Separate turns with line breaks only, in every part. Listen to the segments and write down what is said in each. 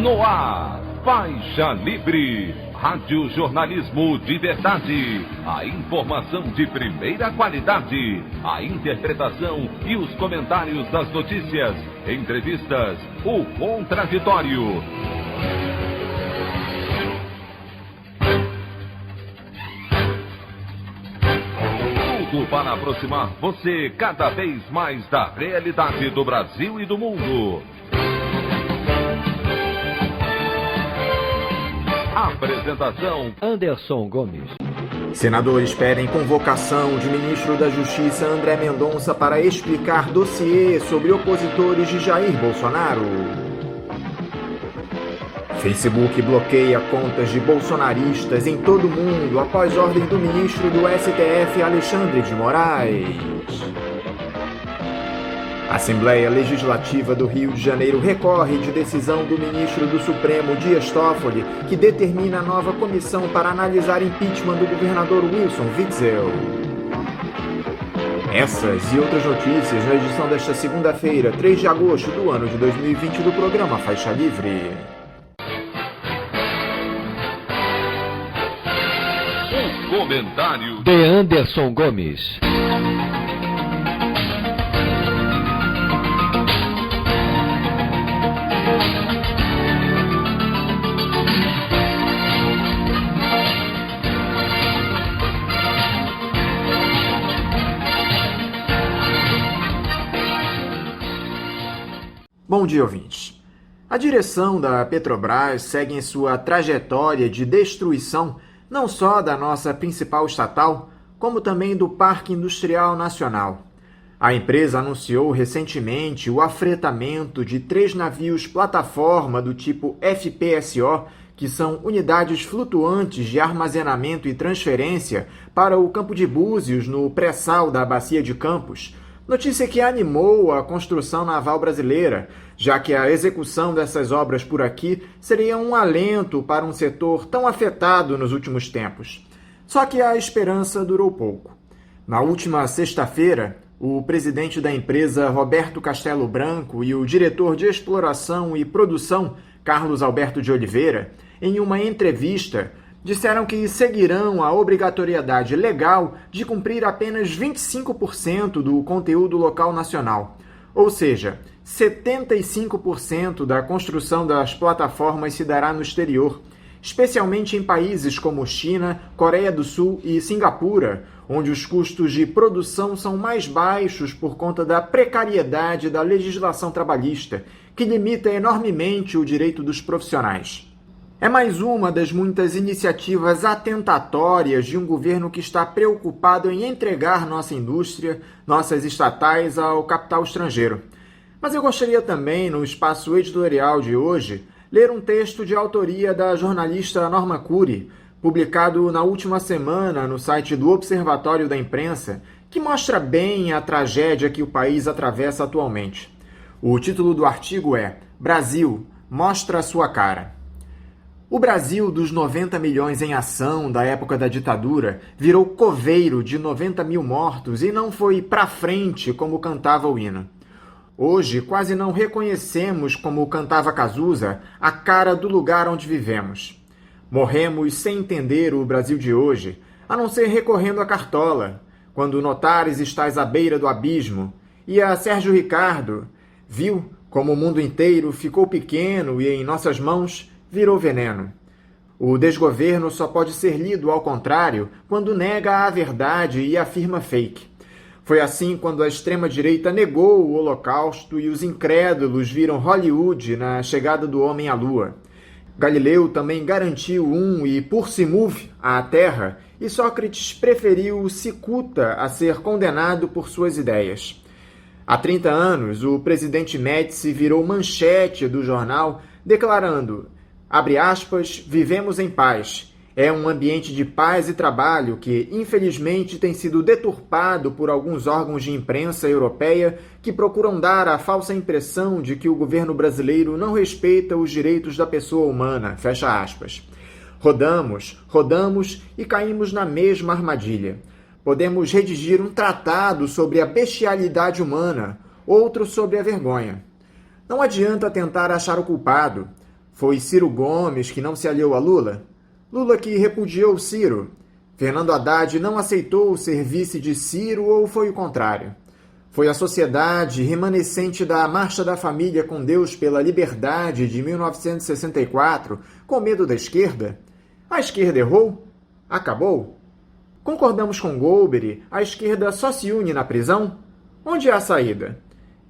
No ar, Faixa Livre, rádio jornalismo de verdade, a informação de primeira qualidade, a interpretação e os comentários das notícias, entrevistas, o contraditório. Tudo para aproximar você cada vez mais da realidade do Brasil e do mundo. Apresentação:
Anderson Gomes.
Senadores pedem convocação de ministro da Justiça André Mendonça para explicar dossiê sobre opositores de Jair Bolsonaro. Facebook bloqueia contas de bolsonaristas em todo o mundo após ordem do ministro do STF Alexandre de Moraes. A Assembleia Legislativa do Rio de Janeiro recorre de decisão do ministro do Supremo Dias Toffoli, que determina a nova comissão para analisar impeachment do governador Wilson Witzel. Essas e outras notícias na edição desta segunda-feira, 3 de agosto do ano de 2020 do programa Faixa Livre.
O comentário
de Anderson Gomes.
Bom dia, ouvintes. A direção da Petrobras segue em sua trajetória de destruição não só da nossa principal estatal, como também do Parque Industrial Nacional. A empresa anunciou recentemente o afretamento de 3 navios plataforma do tipo FPSO, que são unidades flutuantes de armazenamento e transferência, para o Campo de Búzios, no pré-sal da Bacia de Campos. Notícia que animou a construção naval brasileira, já que a execução dessas obras por aqui seria um alento para um setor tão afetado nos últimos tempos. Só que a esperança durou pouco. Na última sexta-feira, o presidente da empresa, Roberto Castelo Branco, e o diretor de exploração e produção, Carlos Alberto de Oliveira, em uma entrevista, disseram que seguirão a obrigatoriedade legal de cumprir apenas 25% do conteúdo local nacional, ou seja, 75% da construção das plataformas se dará no exterior, especialmente em países como China, Coreia do Sul e Singapura, onde os custos de produção são mais baixos por conta da precariedade da legislação trabalhista, que limita enormemente o direito dos profissionais. É mais uma das muitas iniciativas atentatórias de um governo que está preocupado em entregar nossa indústria, nossas estatais, ao capital estrangeiro. Mas eu gostaria também, no espaço editorial de hoje, ler um texto de autoria da jornalista Norma Cury, publicado na última semana no site do Observatório da Imprensa, que mostra bem a tragédia que o país atravessa atualmente. O título do artigo é "Brasil, mostra a sua cara". O Brasil dos 90 milhões em ação da época da ditadura virou coveiro de 90 mil mortos e não foi pra frente como cantava o hino. Hoje, quase não reconhecemos, como cantava Cazuza, a cara do lugar onde vivemos. Morremos sem entender o Brasil de hoje, a não ser recorrendo à cartola, quando notares estás à beira do abismo, e a Sérgio Ricardo, viu como o mundo inteiro ficou pequeno e em nossas mãos virou veneno. O desgoverno só pode ser lido ao contrário quando nega a verdade e afirma fake. Foi assim quando a extrema-direita negou o Holocausto e os incrédulos viram Hollywood na chegada do homem à Lua. Galileu também garantiu e por se move à Terra, e Sócrates preferiu Cicuta a ser condenado por suas ideias. Há 30 anos, o presidente Médici virou manchete do jornal declarando: abre aspas, vivemos em paz. É um ambiente de paz e trabalho que, infelizmente, tem sido deturpado por alguns órgãos de imprensa europeia que procuram dar a falsa impressão de que o governo brasileiro não respeita os direitos da pessoa humana. Fecha aspas. Rodamos e caímos na mesma armadilha. Podemos redigir um tratado sobre a bestialidade humana, outro sobre a vergonha. Não adianta tentar achar o culpado. Foi Ciro Gomes que não se aliou a Lula? Lula que repudiou Ciro? Fernando Haddad não aceitou ser vice de Ciro ou foi o contrário? Foi a sociedade remanescente da Marcha da Família com Deus pela Liberdade de 1964 com medo da esquerda? A esquerda errou? Acabou? Concordamos com Golbery, a esquerda só se une na prisão? Onde há saída?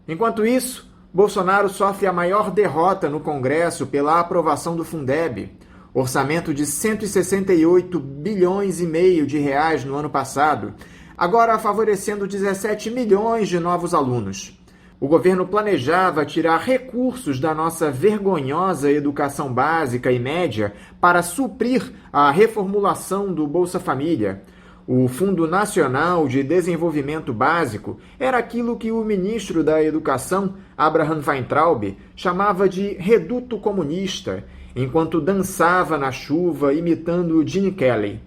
Enquanto isso, Bolsonaro sofre a maior derrota no Congresso pela aprovação do Fundeb, orçamento de 168 bilhões e meio de reais no ano passado, agora favorecendo 17 milhões de novos alunos. O governo planejava tirar recursos da nossa vergonhosa educação básica e média para suprir a reformulação do Bolsa Família. O Fundo Nacional de Desenvolvimento Básico era aquilo que o ministro da Educação, Abraham Weintraub, chamava de reduto comunista, enquanto dançava na chuva imitando Gene Kelly.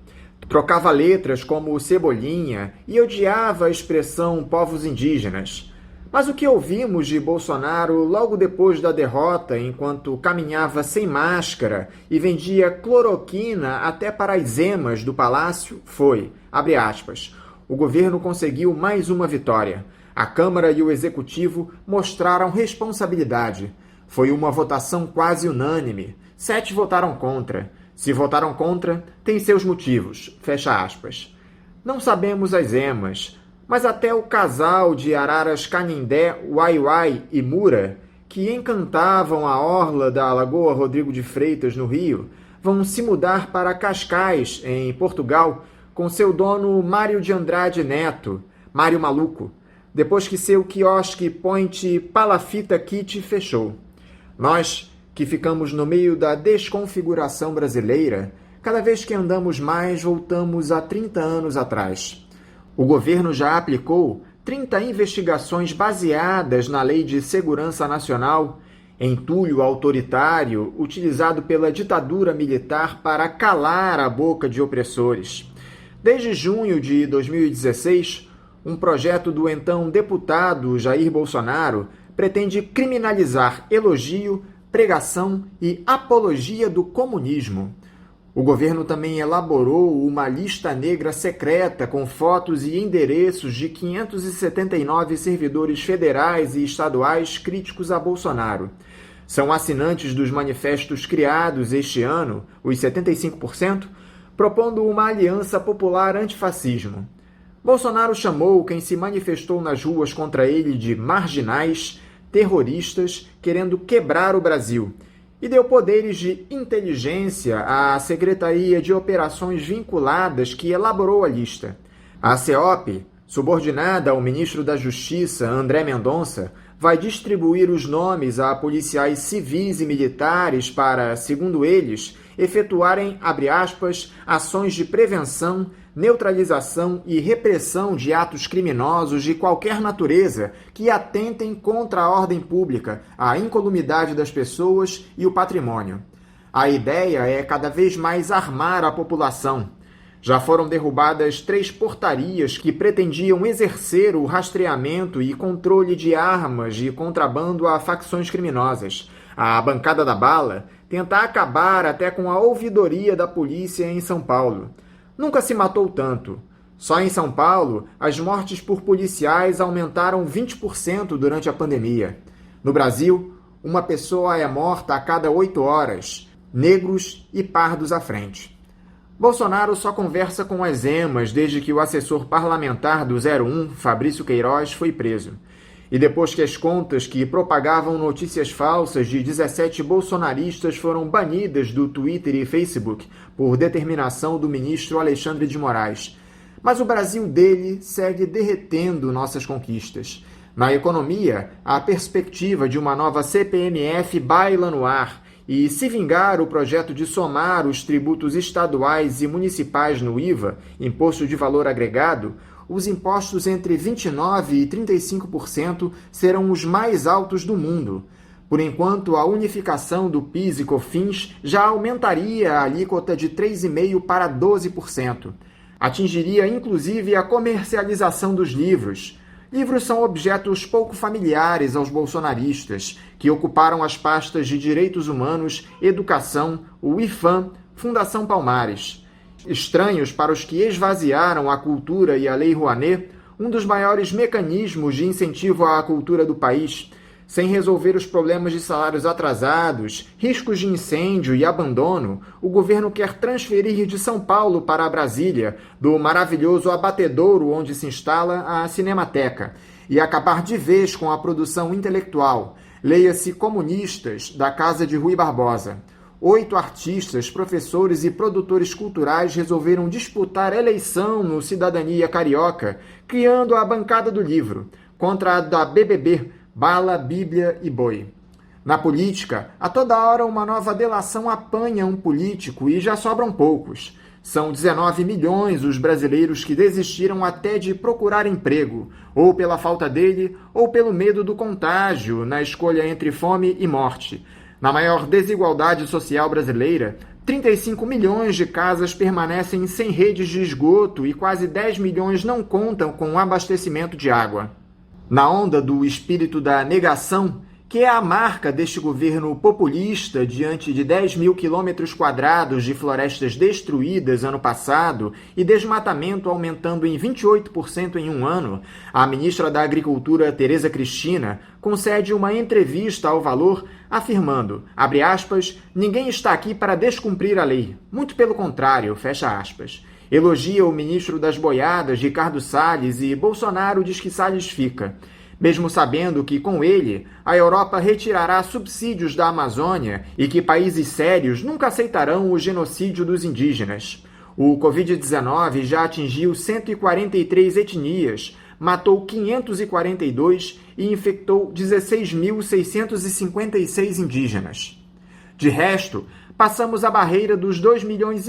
Trocava letras como Cebolinha e odiava a expressão povos indígenas. Mas o que ouvimos de Bolsonaro logo depois da derrota, enquanto caminhava sem máscara e vendia cloroquina até para as emas do palácio, foi, abre aspas, o governo conseguiu mais uma vitória. A Câmara e o Executivo mostraram responsabilidade. Foi uma votação quase unânime. 7 votaram contra. Se votaram contra, tem seus motivos. Fecha aspas. Não sabemos as emas, mas até o casal de araras Canindé, Uai-Uai e Mura, que encantavam a orla da Lagoa Rodrigo de Freitas, no Rio, vão se mudar para Cascais, em Portugal, com seu dono Mário de Andrade Neto, Mário Maluco, depois que seu quiosque Point Palafita Kit fechou. Nós, que ficamos no meio da desconfiguração brasileira, cada vez que andamos mais, voltamos a 30 anos atrás. O governo já aplicou 30 investigações baseadas na Lei de Segurança Nacional, entulho autoritário utilizado pela ditadura militar para calar a boca de opressores. Desde junho de 2016, um projeto do então deputado Jair Bolsonaro pretende criminalizar elogio, pregação e apologia do comunismo. O governo também elaborou uma lista negra secreta com fotos e endereços de 579 servidores federais e estaduais críticos a Bolsonaro. São assinantes dos manifestos criados este ano, os 75%, propondo uma aliança popular antifascismo. Bolsonaro chamou quem se manifestou nas ruas contra ele de marginais, terroristas, querendo quebrar o Brasil, e deu poderes de inteligência à Secretaria de Operações Vinculadas que elaborou a lista. A CEOP, subordinada ao ministro da Justiça, André Mendonça, vai distribuir os nomes a policiais civis e militares para, segundo eles, efetuarem, abre aspas, ações de prevenção, neutralização e repressão de atos criminosos de qualquer natureza que atentem contra a ordem pública, a incolumidade das pessoas e o patrimônio. A ideia é cada vez mais armar a população. Já foram derrubadas 3 portarias que pretendiam exercer o rastreamento e controle de armas de contrabando a facções criminosas. A bancada da bala tenta acabar até com a ouvidoria da polícia em São Paulo. Nunca se matou tanto. Só em São Paulo, as mortes por policiais aumentaram 20% durante a pandemia. No Brasil, uma pessoa é morta a cada 8 horas, negros e pardos à frente. Bolsonaro só conversa com as emas desde que o assessor parlamentar do 01, Fabrício Queiroz, foi preso. E depois que as contas que propagavam notícias falsas de 17 bolsonaristas foram banidas do Twitter e Facebook por determinação do ministro Alexandre de Moraes. Mas o Brasil dele segue derretendo nossas conquistas. Na economia, a perspectiva de uma nova CPMF baila no ar e, se vingar o projeto de somar os tributos estaduais e municipais no IVA, Imposto de Valor Agregado, os impostos entre 29% e 35% serão os mais altos do mundo. Por enquanto, a unificação do PIS e COFINS já aumentaria a alíquota de 3,5% para 12%. Atingiria inclusive a comercialização dos livros. Livros são objetos pouco familiares aos bolsonaristas, que ocuparam as pastas de Direitos Humanos, Educação, o IFAM, Fundação Palmares. Estranhos para os que esvaziaram a cultura e a Lei Rouanet, um dos maiores mecanismos de incentivo à cultura do país, sem resolver os problemas de salários atrasados, riscos de incêndio e abandono, o governo quer transferir de São Paulo para Brasília, do maravilhoso abatedouro onde se instala a Cinemateca, e acabar de vez com a produção intelectual, leia-se comunistas, da casa de Rui Barbosa. 8 artistas, professores e produtores culturais resolveram disputar eleição no Cidadania Carioca, criando a bancada do livro, contra a da BBB, Bala, Bíblia e Boi. Na política, a toda hora uma nova delação apanha um político e já sobram poucos. São 19 milhões os brasileiros que desistiram até de procurar emprego, ou pela falta dele, ou pelo medo do contágio, na escolha entre fome e morte. Na maior desigualdade social brasileira, 35 milhões de casas permanecem sem redes de esgoto e quase 10 milhões não contam com abastecimento de água. Na onda do espírito da negação, que é a marca deste governo populista diante de 10 mil quilômetros quadrados de florestas destruídas ano passado e desmatamento aumentando em 28% em um ano, a ministra da Agricultura, Tereza Cristina, concede uma entrevista ao Valor afirmando, abre aspas, ninguém está aqui para descumprir a lei, muito pelo contrário, fecha aspas. Elogia o ministro das Boiadas, Ricardo Salles, e Bolsonaro diz que Salles fica, mesmo sabendo que, com ele, a Europa retirará subsídios da Amazônia e que países sérios nunca aceitarão o genocídio dos indígenas. O Covid-19 já atingiu 143 etnias, matou 542 e infectou 16.656 indígenas. De resto, passamos a barreira dos 2,5 milhões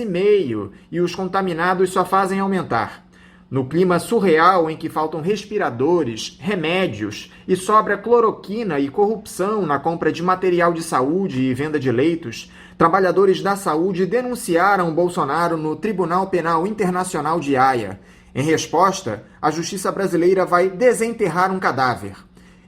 e os contaminados só fazem aumentar. No clima surreal em que faltam respiradores, remédios e sobra cloroquina e corrupção na compra de material de saúde e venda de leitos, trabalhadores da saúde denunciaram Bolsonaro no Tribunal Penal Internacional de Haia. Em resposta, a justiça brasileira vai desenterrar um cadáver.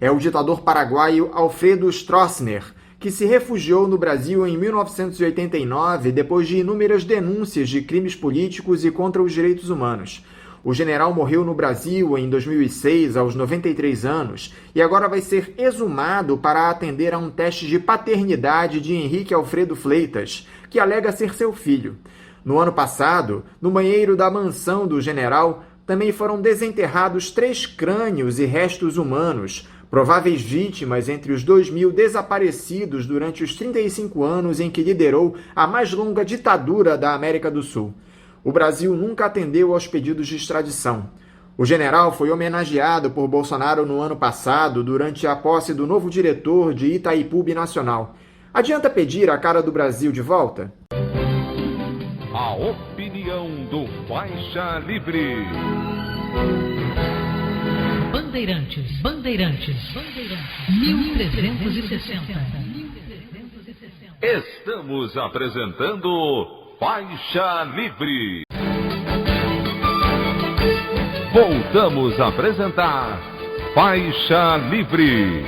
É o ditador paraguaio Alfredo Stroessner, que se refugiou no Brasil em 1989 depois de inúmeras denúncias de crimes políticos e contra os direitos humanos. O general morreu no Brasil em 2006, aos 93 anos, e agora vai ser exumado para atender a um teste de paternidade de Henrique Alfredo Fleitas, que alega ser seu filho. No ano passado, no banheiro da mansão do general, também foram desenterrados 3 crânios e restos humanos, prováveis vítimas entre os 2.000 desaparecidos durante os 35 anos em que liderou a mais longa ditadura da América do Sul. O Brasil nunca atendeu aos pedidos de extradição. O general foi homenageado por Bolsonaro no ano passado durante a posse do novo diretor de Itaipu Binacional. Adianta pedir a cara do Brasil de volta?
A opinião do Faixa Livre.
Bandeirantes, 1360.
Estamos apresentando Faixa Livre. Voltamos a apresentar Faixa Livre.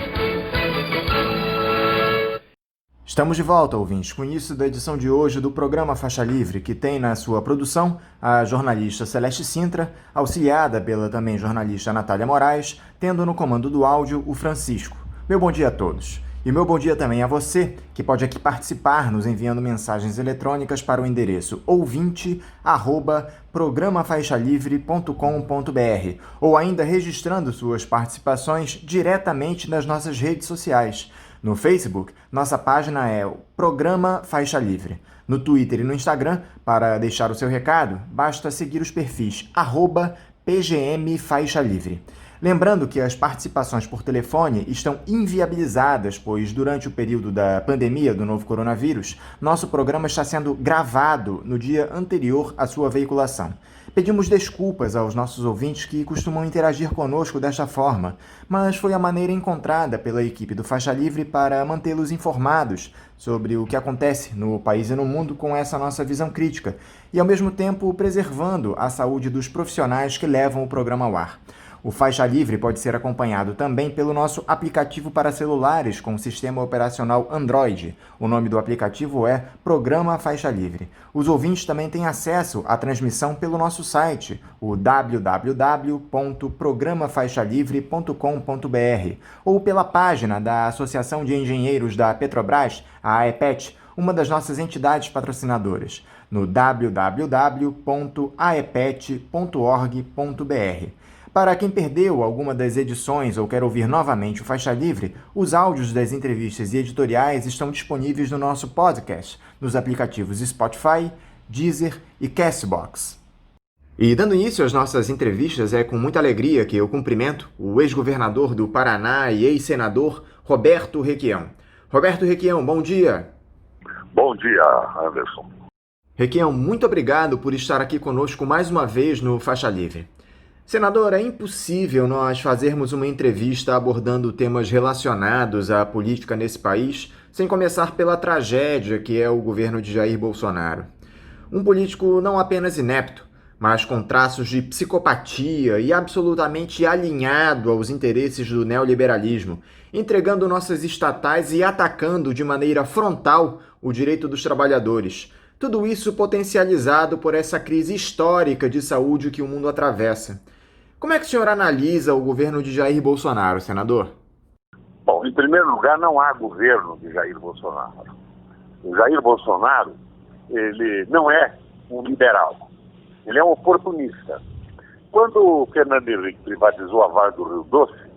Estamos de volta, ouvintes, com isso da edição de hoje do programa Faixa Livre, que tem na sua produção a jornalista Celeste Sintra, auxiliada pela também jornalista Natália Moraes, tendo no comando do áudio o Francisco. Meu bom dia a todos. E meu bom dia também a você, que pode aqui participar nos enviando mensagens eletrônicas para o endereço ouvinte@programafaixalivre.com.br ou ainda registrando suas participações diretamente nas nossas redes sociais. No Facebook, nossa página é o Programa Faixa Livre. No Twitter e no Instagram, para deixar o seu recado, basta seguir os perfis @PGMFaixaLivre. Lembrando que as participações por telefone estão inviabilizadas, pois durante o período da pandemia do novo coronavírus, nosso programa está sendo gravado no dia anterior à sua veiculação. Pedimos desculpas aos nossos ouvintes que costumam interagir conosco desta forma, mas foi a maneira encontrada pela equipe do Faixa Livre para mantê-los informados sobre o que acontece no país e no mundo com essa nossa visão crítica, e ao mesmo tempo preservando a saúde dos profissionais que levam o programa ao ar. O Faixa Livre pode ser acompanhado também pelo nosso aplicativo para celulares com sistema operacional Android. O nome do aplicativo é Programa Faixa Livre. Os ouvintes também têm acesso à transmissão pelo nosso site, o www.programafaixalivre.com.br, ou pela página da Associação de Engenheiros da Petrobras, a AEPET, uma das nossas entidades patrocinadoras, no www.aepet.org.br. Para quem perdeu alguma das edições ou quer ouvir novamente o Faixa Livre, os áudios das entrevistas e editoriais estão disponíveis no nosso podcast, nos aplicativos Spotify, Deezer e Castbox. E dando início às nossas entrevistas, é com muita alegria que eu cumprimento o ex-governador do Paraná e ex-senador Roberto Requião. Roberto Requião, bom dia!
Bom dia, Anderson.
Requião, muito obrigado por estar aqui conosco mais uma vez no Faixa Livre. Senador, é impossível nós fazermos uma entrevista abordando temas relacionados à política nesse país sem começar pela tragédia que é o governo de Jair Bolsonaro. Um político não apenas inepto, mas com traços de psicopatia e absolutamente alinhado aos interesses do neoliberalismo, entregando nossas estatais e atacando de maneira frontal o direito dos trabalhadores. Tudo isso potencializado por essa crise histórica de saúde que o mundo atravessa. Como é que o senhor analisa o governo de Jair Bolsonaro, senador?
Bom, em primeiro lugar, não há governo de Jair Bolsonaro. O Jair Bolsonaro, ele não é um liberal, ele é um oportunista. Quando o Fernando Henrique privatizou a Vale do Rio Doce,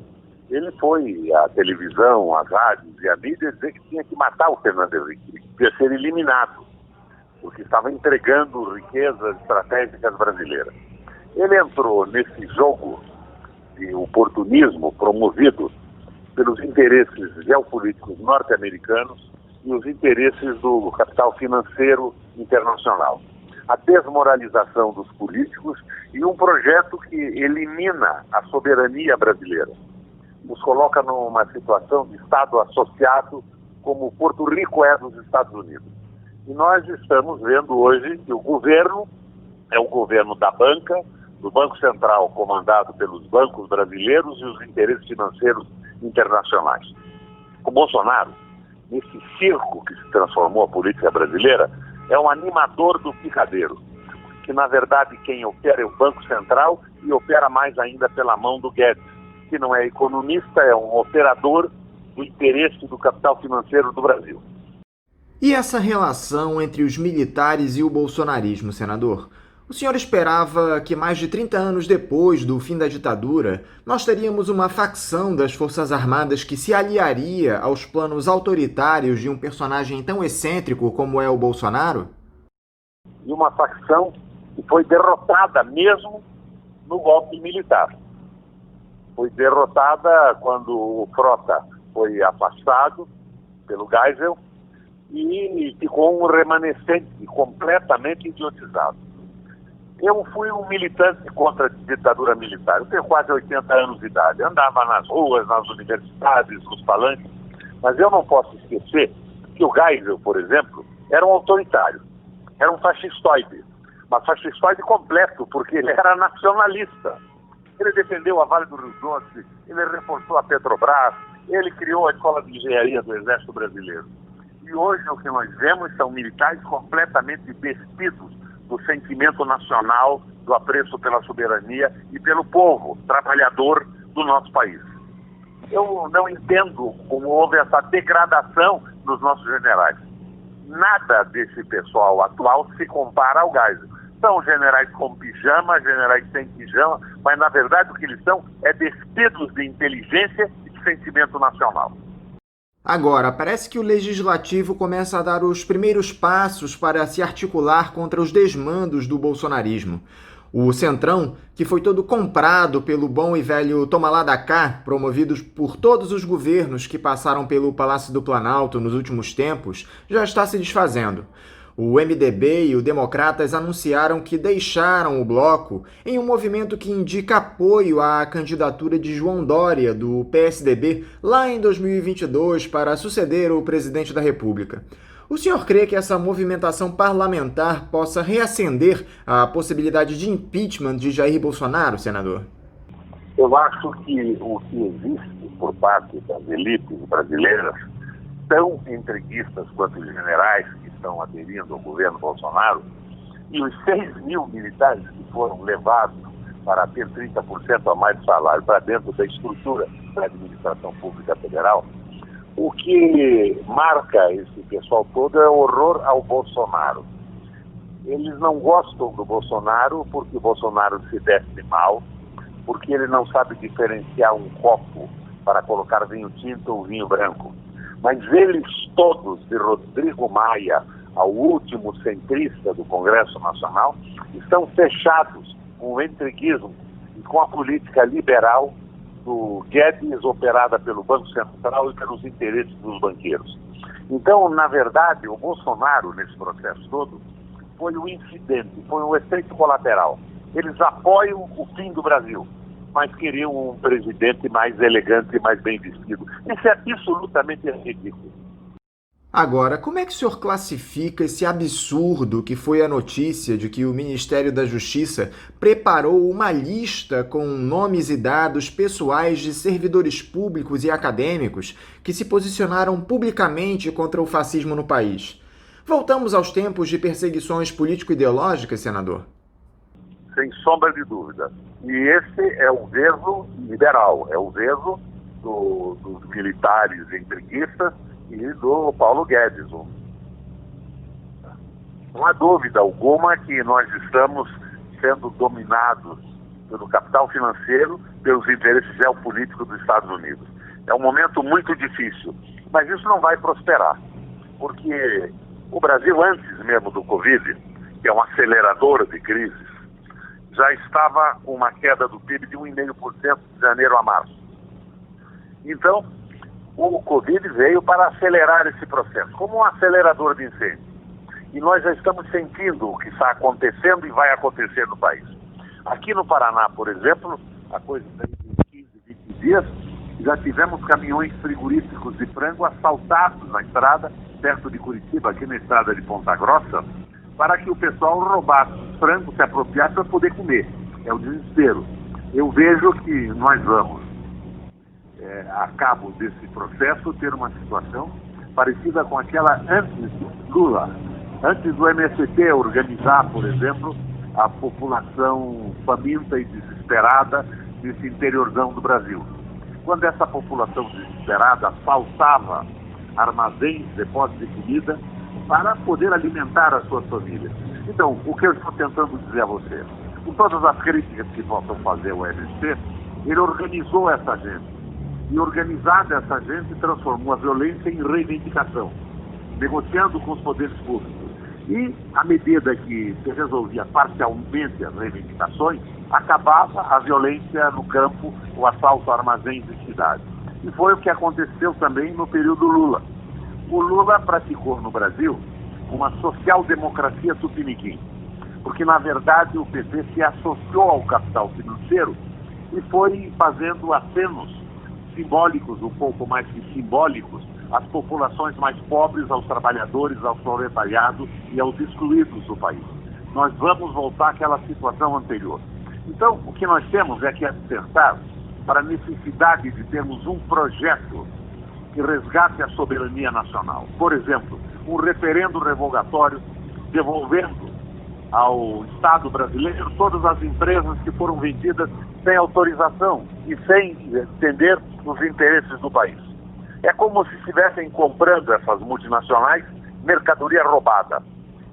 ele foi à televisão, às rádios e à mídia dizer que tinha que matar o Fernando Henrique, que devia ser eliminado, porque estava entregando riquezas estratégicas brasileiras. Ele entrou nesse jogo de oportunismo promovido pelos interesses geopolíticos norte-americanos e os interesses do capital financeiro internacional. A desmoralização dos políticos e um projeto que elimina a soberania brasileira. Nos coloca numa situação de Estado associado como Porto Rico é dos Estados Unidos. E nós estamos vendo hoje que o governo é o governo da banca, do Banco Central comandado pelos bancos brasileiros e os interesses financeiros internacionais. O Bolsonaro, nesse circo que se transformou a política brasileira, é um animador do picadeiro, que na verdade quem opera é o Banco Central e opera mais ainda pela mão do Guedes, que não é economista, é um operador do interesse do capital financeiro do Brasil.
E essa relação entre os militares e o bolsonarismo, senador? O senhor esperava que mais de 30 anos depois do fim da ditadura, nós teríamos uma facção das Forças Armadas que se aliaria aos planos autoritários de um personagem tão excêntrico como é o Bolsonaro?
E uma facção que foi derrotada mesmo no golpe militar. Foi derrotada quando o Frota foi afastado pelo Geisel e ficou um remanescente completamente idiotizado. Eu fui um militante contra a ditadura militar. Eu tenho quase 80 anos de idade. Andava nas ruas, nas universidades, nos palanques. Mas eu não posso esquecer que o Geisel, por exemplo, era um autoritário. Era um fascistoide. Mas fascistoide completo, porque ele era nacionalista. Ele defendeu a Vale do Rio Doce, ele reforçou a Petrobras, ele criou a Escola de Engenharia do Exército Brasileiro. E hoje o que nós vemos são militares completamente despidos do sentimento nacional, do apreço pela soberania e pelo povo trabalhador do nosso país. Eu não entendo como houve essa degradação dos nossos generais. Nada desse pessoal atual se compara ao Geisel. São generais com pijama, generais sem pijama, mas na verdade o que eles são é despidos de inteligência e de sentimento nacional.
Agora, parece que o Legislativo começa a dar os primeiros passos para se articular contra os desmandos do bolsonarismo. O Centrão, que foi todo comprado pelo bom e velho toma lá da cá, promovidos por todos os governos que passaram pelo Palácio do Planalto nos últimos tempos, já está se desfazendo. O MDB e o Democratas anunciaram que deixaram o bloco em um movimento que indica apoio à candidatura de João Dória, do PSDB, lá em 2022, para suceder o presidente da República. O senhor crê que essa movimentação parlamentar possa reacender a possibilidade de impeachment de Jair Bolsonaro, senador?
Eu acho que o que existe por parte das elites brasileiras, tão entreguistas quanto os generais que estão aderindo ao governo Bolsonaro, e os 6 mil militares que foram levados para ter 30% a mais de salário para dentro da estrutura da administração pública federal, o que marca esse pessoal todo é o horror ao Bolsonaro. Eles não gostam do Bolsonaro porque o Bolsonaro se veste mal, porque ele não sabe diferenciar um copo para colocar vinho tinto ou vinho branco. Mas eles todos, de Rodrigo Maia ao último centrista do Congresso Nacional, estão fechados com o entreguismo e com a política liberal do Guedes, operada pelo Banco Central e pelos interesses dos banqueiros. Então, na verdade, o Bolsonaro, nesse processo todo, foi um incidente, foi um efeito colateral. Eles apoiam o fim do Brasil, mas queriam um presidente mais elegante e mais bem vestido. Isso é absolutamente ridículo.
Agora, como é que o senhor classifica esse absurdo que foi a notícia de que o Ministério da Justiça preparou uma lista com nomes e dados pessoais de servidores públicos e acadêmicos que se posicionaram publicamente contra o fascismo no país? Voltamos aos tempos de perseguições político-ideológicas, senador?
Sem sombra de dúvida. E esse é o verso liberal, é o verso dos militares entreguistas e do Paulo Guedes. Não há dúvida alguma que nós estamos sendo dominados pelo capital financeiro, pelos interesses geopolíticos dos Estados Unidos. É um momento muito difícil, mas isso não vai prosperar, porque o Brasil, antes mesmo do Covid, que é um acelerador de crises, já estava com uma queda do PIB de 1,5% de janeiro a março. Então, o Covid veio para acelerar esse processo, como um acelerador de incêndio. E nós já estamos sentindo o que está acontecendo e vai acontecer no país. Aqui no Paraná, por exemplo, a coisa de 15, 20 dias, já tivemos caminhões frigoríficos de frango assaltados na estrada, perto de Curitiba, aqui na estrada de Ponta Grossa, para que o pessoal roubasse frango, se apropriasse para poder comer. É o desespero. Eu vejo que nós vamos, a cabo desse processo, ter uma situação parecida com aquela antes do Lula, antes do MST organizar, por exemplo, a população faminta e desesperada desse interiorzão do Brasil. Quando essa população desesperada assaltava armazéns, depósitos de comida, para poder alimentar as suas famílias. Então, o que eu estou tentando dizer a você, com todas as críticas que possam fazer o MST, ele organizou essa gente. E organizada essa gente transformou a violência em reivindicação, negociando com os poderes públicos. E, à medida que se resolvia parcialmente as reivindicações, acabava a violência no campo, o assalto a armazéns de cidades. E foi o que aconteceu também no período Lula. O Lula praticou no Brasil uma social-democracia tupiniquim, porque, na verdade, o PT se associou ao capital financeiro e foi fazendo acenos simbólicos, um pouco mais que simbólicos, às populações mais pobres, aos trabalhadores, ao proletariado e aos excluídos do país. Nós vamos voltar àquela situação anterior. Então, o que nós temos é que acertar para a necessidade de termos um projeto que resgate a soberania nacional. Por exemplo, um referendo revogatório devolvendo ao Estado brasileiro todas as empresas que foram vendidas sem autorização e sem entender os interesses do país. É como se estivessem comprando essas multinacionais mercadoria roubada.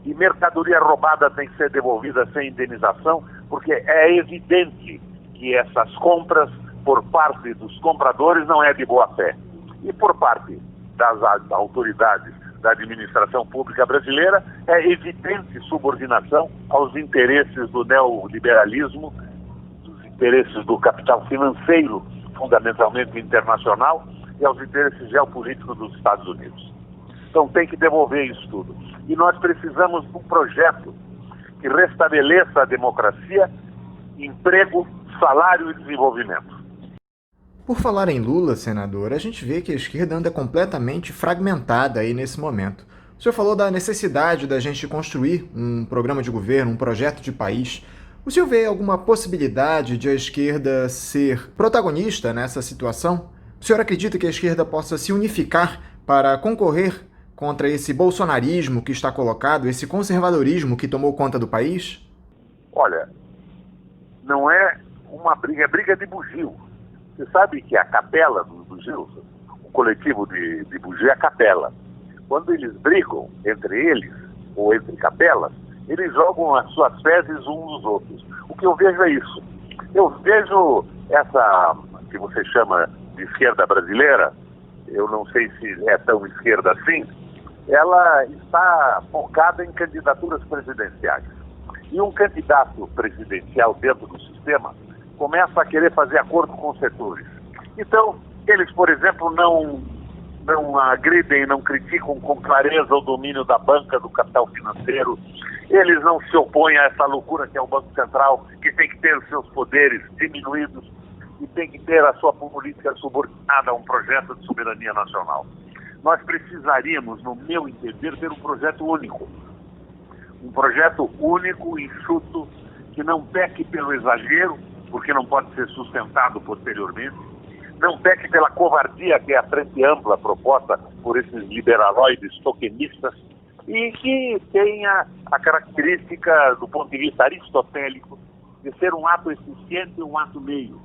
E mercadoria roubada tem que ser devolvida sem indenização, porque é evidente que essas compras por parte dos compradores não é de boa fé. E por parte das autoridades da administração pública brasileira, é evidente subordinação aos interesses do neoliberalismo, dos interesses do capital financeiro, fundamentalmente internacional, e aos interesses geopolíticos dos Estados Unidos. Então tem que devolver isso tudo. E nós precisamos de um projeto que restabeleça a democracia, emprego, salário e desenvolvimento.
Por falar em Lula, senador, a gente vê que a esquerda anda completamente fragmentada aí nesse momento. O senhor falou da necessidade da gente construir um programa de governo, um projeto de país. O senhor vê alguma possibilidade de a esquerda ser protagonista nessa situação? O senhor acredita que a esquerda possa se unificar para concorrer contra esse bolsonarismo que está colocado, esse conservadorismo que tomou conta do país?
Olha, não é uma briga, é briga de bugio. Você sabe que a capela dos bugios, o coletivo de bugio é a capela. Quando eles brigam entre eles, ou entre capelas, eles jogam as suas fezes uns nos outros. O que eu vejo é isso. Eu vejo essa, que você chama de esquerda brasileira, eu não sei se é tão esquerda assim, ela está focada em candidaturas presidenciais. E um candidato presidencial dentro do sistema começa a querer fazer acordo com os setores. Então, eles, por exemplo, não agridem, não criticam com clareza o domínio da banca, do capital financeiro. Eles não se opõem a essa loucura que é o Banco Central, que tem que ter os seus poderes diminuídos e tem que ter a sua política subordinada a um projeto de soberania nacional. Nós precisaríamos, no meu entender, ter um projeto único. Um projeto único, enxuto, que não peque pelo exagero, porque não pode ser sustentado posteriormente, não peque pela covardia, que é a frente ampla proposta por esses liberaloides tokenistas, e que tenha a característica, do ponto de vista aristotélico, de ser um ato eficiente e um ato meio,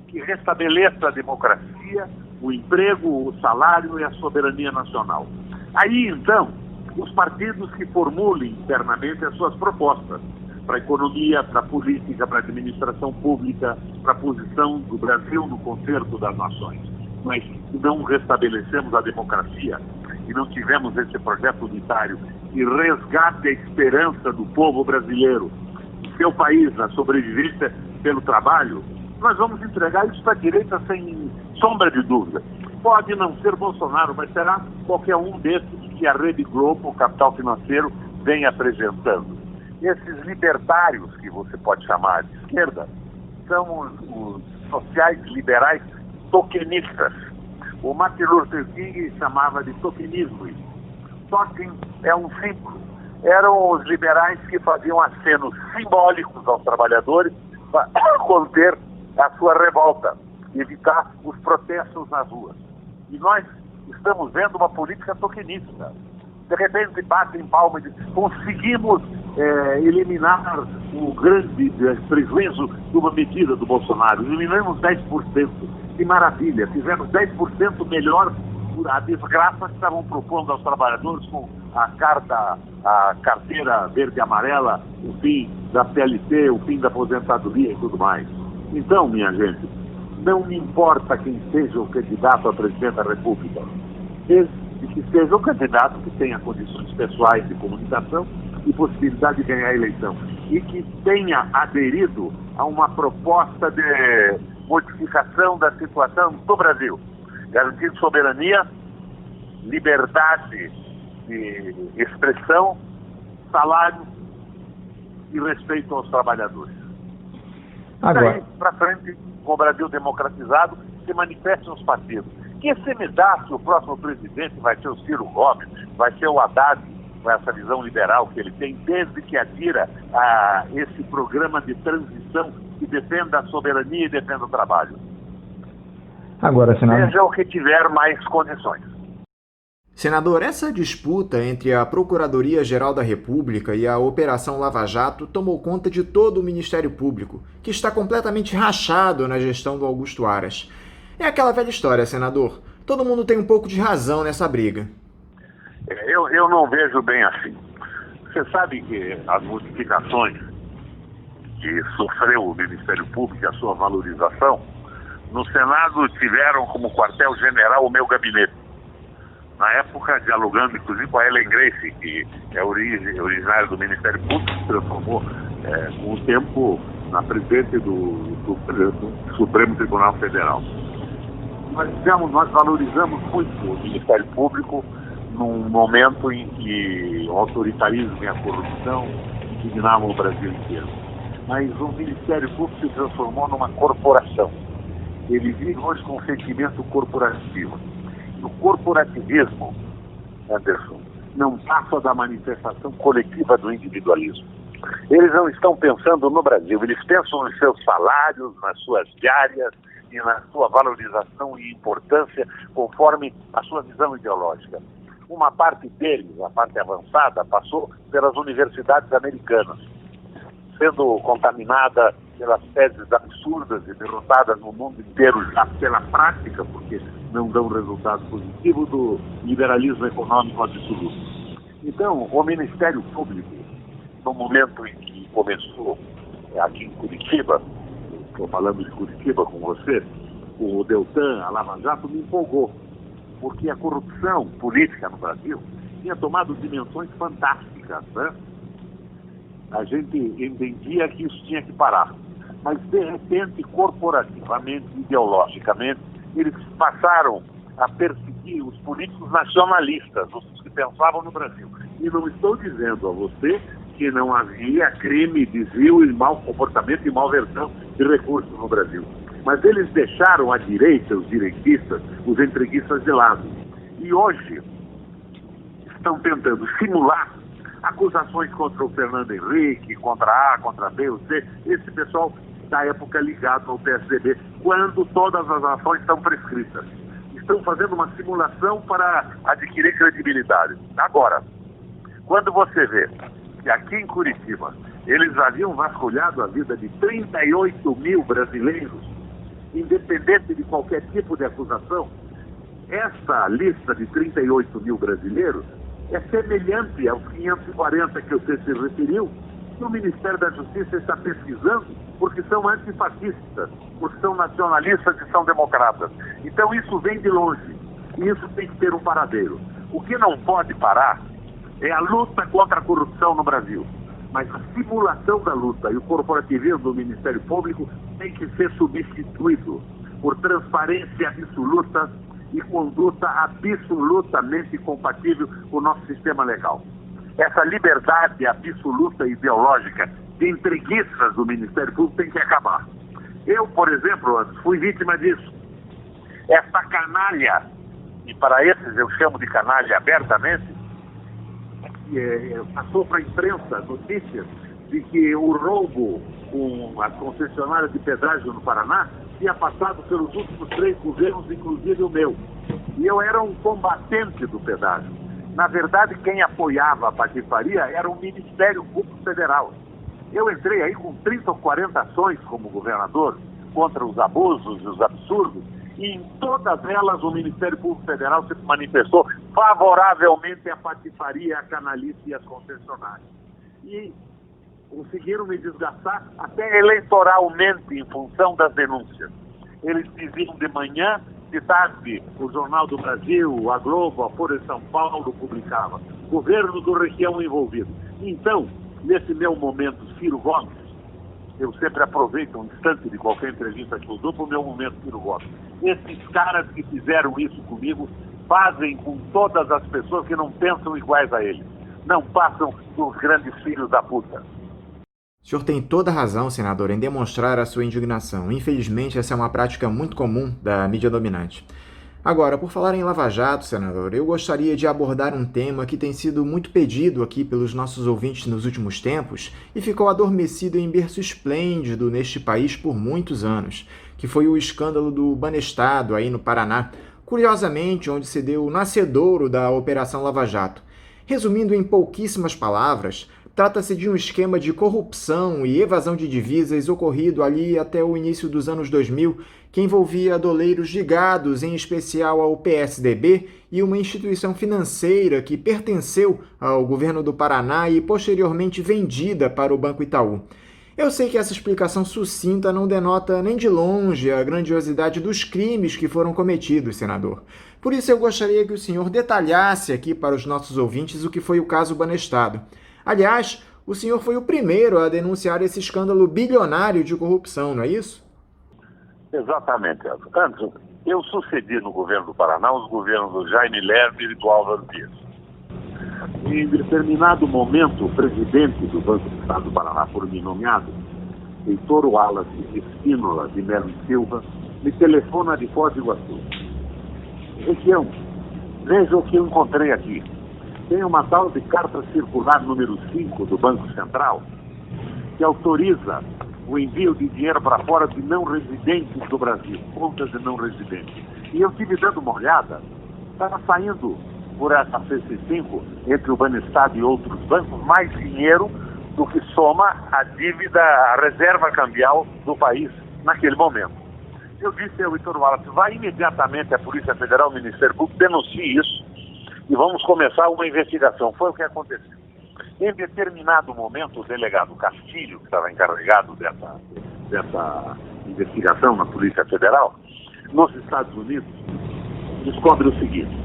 que restabeleça a democracia, o emprego, o salário e a soberania nacional. Aí, então, os partidos que formulem internamente as suas propostas para a economia, para a política, para a administração pública, para a posição do Brasil no concerto das nações. Mas se não restabelecemos a democracia e não tivemos esse projeto unitário que resgate a esperança do povo brasileiro, seu país, na sobrevivência pelo trabalho, nós vamos entregar isso para a direita sem sombra de dúvida. Pode não ser Bolsonaro, mas será qualquer um desses que a Rede Globo, o capital financeiro, vem apresentando. Esses libertários, que você pode chamar de esquerda, são os sociais liberais tokenistas. O Martin Luther King chamava de tokenismo. Token é um símbolo. Eram os liberais que faziam acenos simbólicos aos trabalhadores para conter a sua revolta, evitar os protestos nas ruas. E nós estamos vendo uma política tokenista. De repente batem palma e dizem, conseguimos eliminar o grande prejuízo de uma medida do Bolsonaro. Eliminamos 10%. Que maravilha, fizemos 10% melhor a desgraça que estavam propondo aos trabalhadores com a carteira verde e amarela, o fim da CLT, o fim da aposentadoria e tudo mais. Então, minha gente, não me importa quem seja o candidato a presidente da República, desde que seja o candidato que tenha condições pessoais de comunicação e possibilidade de ganhar a eleição, e que tenha aderido a uma proposta de modificação da situação do Brasil, garantindo soberania, liberdade de expressão, salário e respeito aos trabalhadores. Daí para frente, com o Brasil democratizado, se manifestem os partidos. Que se me dá se o próximo presidente vai ser o Ciro Gomes, vai ser o Haddad, com essa visão liberal que ele tem, desde que adira a esse programa de transição que defenda a soberania e defenda o trabalho.
Agora, senador,
seja o que tiver mais condições.
Senador, essa disputa entre a Procuradoria-Geral da República e a Operação Lava Jato tomou conta de todo o Ministério Público, que está completamente rachado na gestão do Augusto Aras. É aquela velha história, senador. Todo mundo tem um pouco de razão nessa briga.
Eu não vejo bem assim. Você sabe que as modificações que sofreu o Ministério Público e a sua valorização, no Senado tiveram como quartel-general o meu gabinete. Na época, dialogando inclusive com a Ellen Grace, que é originária do Ministério Público, se transformou com o tempo na presidente do Supremo Tribunal Federal. Nós valorizamos muito o Ministério Público num momento em que o autoritarismo e a corrupção indignavam o Brasil inteiro. Mas o Ministério Público se transformou numa corporação. Ele vive hoje com um sentimento corporativo. O corporativismo, Anderson, não passa da manifestação coletiva do individualismo. Eles não estão pensando no Brasil, eles pensam nos seus salários, nas suas diárias e na sua valorização e importância conforme a sua visão ideológica. Uma parte deles, a parte avançada, passou pelas universidades americanas, sendo contaminada pelas teses absurdas e derrotadas no mundo inteiro já pela prática, porque não dão resultado positivo, do liberalismo econômico absoluto. Então, o Ministério Público, no momento em que começou aqui em Curitiba, estou falando de Curitiba com você, o Deltan, a Lava Jato, me empolgou, porque a corrupção política no Brasil tinha tomado dimensões fantásticas, né? A gente entendia que isso tinha que parar. Mas, de repente, corporativamente, ideologicamente, eles passaram a perseguir os políticos nacionalistas, os que pensavam no Brasil. E não estou dizendo a você que não havia crime, desvio e mau comportamento e malversão de recursos no Brasil. Mas eles deixaram a direita, os direitistas, os entreguistas de lado. E hoje estão tentando simular acusações contra o Fernando Henrique, contra A, contra B, ou C, esse pessoal da época ligado ao PSDB, quando todas as ações estão prescritas. Estão fazendo uma simulação para adquirir credibilidade. Agora, quando você vê que aqui em Curitiba eles haviam vasculhado a vida de 38 mil brasileiros, independente de qualquer tipo de acusação, essa lista de 38 mil brasileiros é semelhante aos 540 que você se referiu, que o Ministério da Justiça está pesquisando, porque são antifascistas, porque são nacionalistas e são democratas. Então isso vem de longe, e isso tem que ter um paradeiro. O que não pode parar é a luta contra a corrupção no Brasil. Mas a simulação da luta e o corporativismo do Ministério Público tem que ser substituído por transparência absoluta e conduta absolutamente compatível com o nosso sistema legal. Essa liberdade absoluta ideológica de entreguistas do Ministério Público tem que acabar. Eu, por exemplo, fui vítima disso. Essa canalha, e para esses eu chamo de canalha abertamente, passou para a imprensa notícias de que o roubo com as concessionárias de pedágio no Paraná tinha passado pelos últimos 3 governos, inclusive o meu. E eu era um combatente do pedágio. Na verdade, quem apoiava a patifaria era o Ministério Público Federal. Eu entrei aí com 30 ou 40 ações como governador contra os abusos e os absurdos, e em todas elas o Ministério Público Federal se manifestou favoravelmente à patifaria, à canalice e às concessionárias. E conseguiram me desgastar até eleitoralmente em função das denúncias. Eles diziam de manhã, de tarde, o Jornal do Brasil, a Globo, a Folha de São Paulo publicava. Governo do Requião envolvido. Então, nesse meu momento, Ciro Gomes, eu sempre aproveito um instante de qualquer entrevista que eu dou para o meu momento, Ciro Gomes. Esses caras que fizeram isso comigo fazem com todas as pessoas que não pensam iguais a eles. Não passam dos grandes filhos da puta.
O senhor tem toda a razão, senador, em demonstrar a sua indignação. Infelizmente, essa é uma prática muito comum da mídia dominante. Agora, por falar em Lava Jato, senador, eu gostaria de abordar um tema que tem sido muito pedido aqui pelos nossos ouvintes nos últimos tempos e ficou adormecido em berço esplêndido neste país por muitos anos, que foi o escândalo do Banestado aí no Paraná, curiosamente onde se deu o nascedouro da Operação Lava Jato. Resumindo em pouquíssimas palavras, trata-se de um esquema de corrupção e evasão de divisas ocorrido ali até o início dos anos 2000, que envolvia doleiros ligados em especial ao PSDB e uma instituição financeira que pertenceu ao governo do Paraná e posteriormente vendida para o Banco Itaú. Eu sei que essa explicação sucinta não denota nem de longe a grandiosidade dos crimes que foram cometidos, senador. Por isso eu gostaria que o senhor detalhasse aqui para os nossos ouvintes o que foi o caso Banestado. Aliás, o senhor foi o primeiro a denunciar esse escândalo bilionário de corrupção, não é isso?
Exatamente, Elton. Antes, eu sucedi no governo do Paraná os governos do Jaime Lerner e do Álvaro Dias. Em determinado momento, o presidente do Banco do Estado do Paraná, por mim nomeado, Heitor Wallace Espínola de Melo e Silva, me telefona de Foz do Iguaçu. Região, veja o que eu encontrei aqui. Tem uma tal de carta circular número 5 do Banco Central, que autoriza o envio de dinheiro para fora de não residentes do Brasil, contas de não residentes. E eu estive dando uma olhada, estava saindo por essa CC5, entre o Banestado e outros bancos, mais dinheiro do que soma a dívida, a reserva cambial do país naquele momento. Eu disse ao Heitor Wallace, vai imediatamente à Polícia Federal, ao Ministério Público, denuncie isso e vamos começar uma investigação. Foi o que aconteceu. Em determinado momento, o delegado Castilho, que estava encarregado dessa investigação na Polícia Federal, nos Estados Unidos, descobre o seguinte: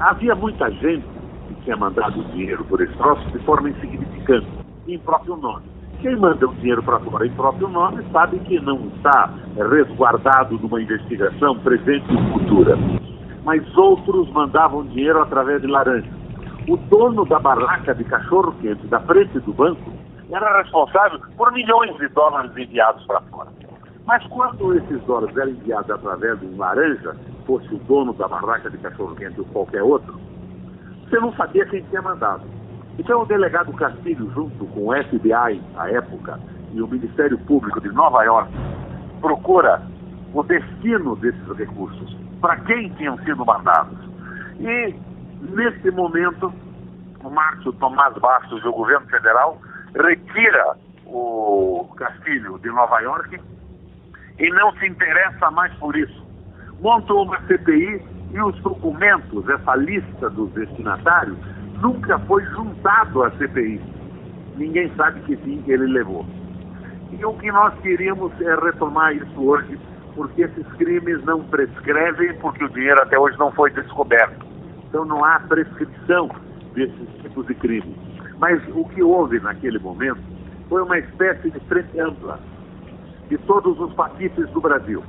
havia muita gente que tinha mandado o dinheiro por esse troço de forma insignificante, em próprio nome. Quem manda o dinheiro para fora em próprio nome sabe que não está resguardado numa investigação presente e futura. Mas outros mandavam dinheiro através de laranja. O dono da barraca de cachorro-quente da frente do banco era responsável por milhões de dólares enviados para fora. Mas quando esses dólares eram enviados através de um laranja, fosse o dono da barraca de cachorro-quente ou qualquer outro, você não sabia quem tinha mandado. Então o delegado Castilho, junto com o FBI, à época, e o Ministério Público de Nova York, procura o destino desses recursos, para quem tinham sido mandados. E, nesse momento, o Márcio Tomás Bastos, do governo federal, retira o Castilho de Nova York e não se interessa mais por isso. Monta uma CPI e os documentos, essa lista dos destinatários, nunca foi juntado à CPI. Ninguém sabe que fim ele levou. E o que nós queríamos é retomar isso hoje, porque esses crimes não prescrevem, porque o dinheiro até hoje não foi descoberto. Então não há prescrição desses tipos de crimes. Mas o que houve naquele momento foi uma espécie de frente ampla de todos os patifes do Brasil.